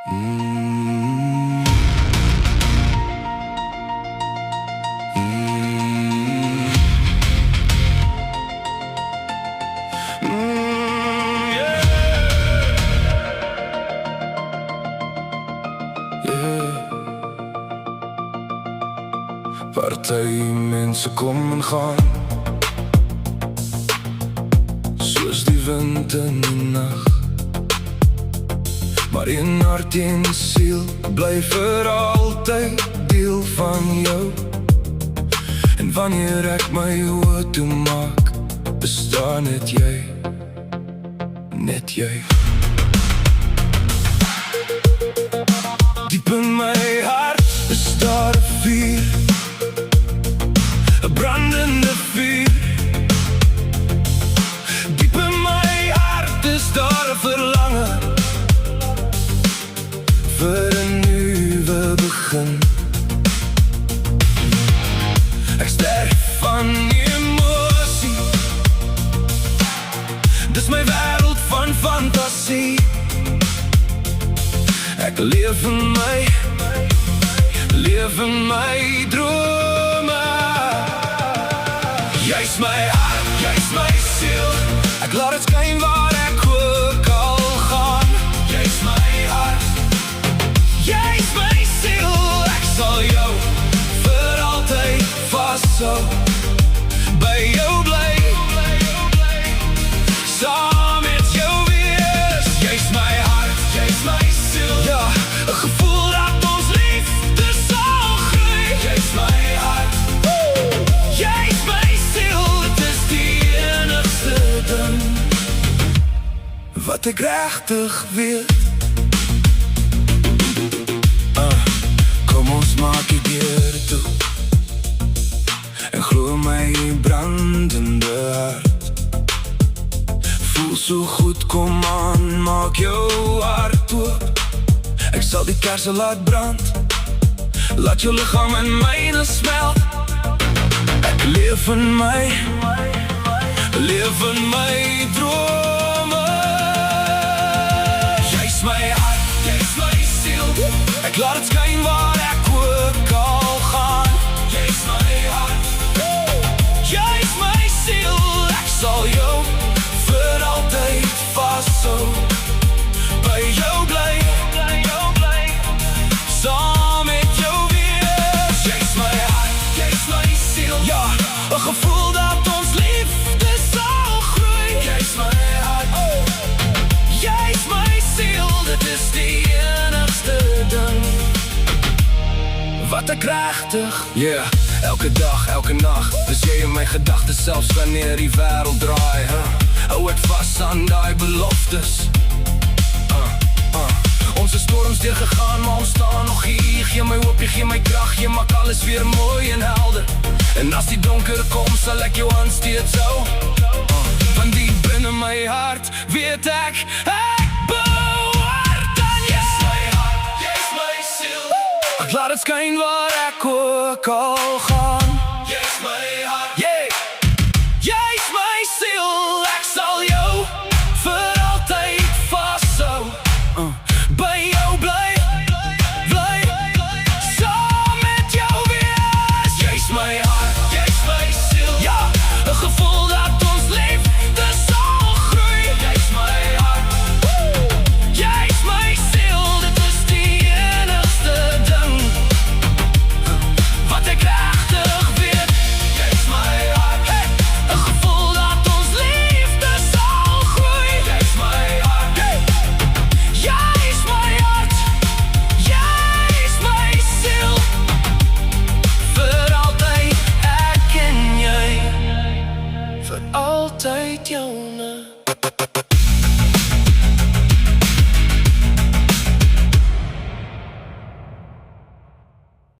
Mm. Mm. Yeah. Yeah. Party mense kom en gaan, soos die wind in die nag. Maar een hart en siel bly vir altyd deel van jou. En wanneer ek my oë toemaak, bestaan net jy, net jy. Diep in my hart is daar 'n vuur, 'n brandende vuur. Diep in my hart is daar 'n verlange vir 'n nuwe begin. Ek sterf van emosie, dis my wêreld van fantasie. Ek leef in my drome. Jy's my hart, jy's my siel, ek laat dit skyn waar ek ook al gaan. Jy's my hart, jy's my siel, ek sal jou vir altyd vashou, by jou bly, saam met jou wees. Jy's my hart, jy's my siel, ja, 'n gevoel dat ons liefde sal groei. Jy's my hart, jy's my siel, dit is die enigste ding wat ek regtig weet. Kom ons maak die deur toe en glo my brandende hart. Voel so goed, kom aan, maak jou hart oop. Ek sal die kerse laat brand, laat jou liggaam in myne smelt. Ek leef in my drome. Jy's my hart, jy's my siel, ek laat dit skyn waar ek ook al gaan. Jy's my hart, jy's my siel, ek sal jou vir altyd vashou, by jou bly, saam met jou wees. Jy's my hart, jy's my siel, ja, 'n gevoel dat ons liefde sal groei. Jy's my hart, jy's my siel, dit is die enigste ding wat ek regtig, yeah. Elke dag, elke nacht, is jy in my gedagtes, selfs wanneer die wêreld draai, hou ek vas aan die beloftes. Ons is storms deurgegaan, maar ons staan nog hier. Gee my hoop, jy gee my krag, jy maak alles weer mooi en helder. En as die donker kom, sal ek jou hand steeds hou. Want diep binne my hart weet ek behoort aan jou. Jy's my hart, jy's my siel, ek laat dit skyn waar ek ook al gaan. Jy's my hart, yeah. Jy's my siel, ek sal jou vir altyd vashou, by jou bly, saam met jou wees. Jy's my hart, jy's my siel, ja, 'n gevoel dat ons liefde sal groei. Jy's my hart, jy's my siel, dit is die enigste ding wat ek regtig weet. Jy's my hart, 'n gevoel dat ons liefde sal groei. Jy's my hart, jy's my hart, jy's my siel, vir altyd ek en jy, vir altyd joune.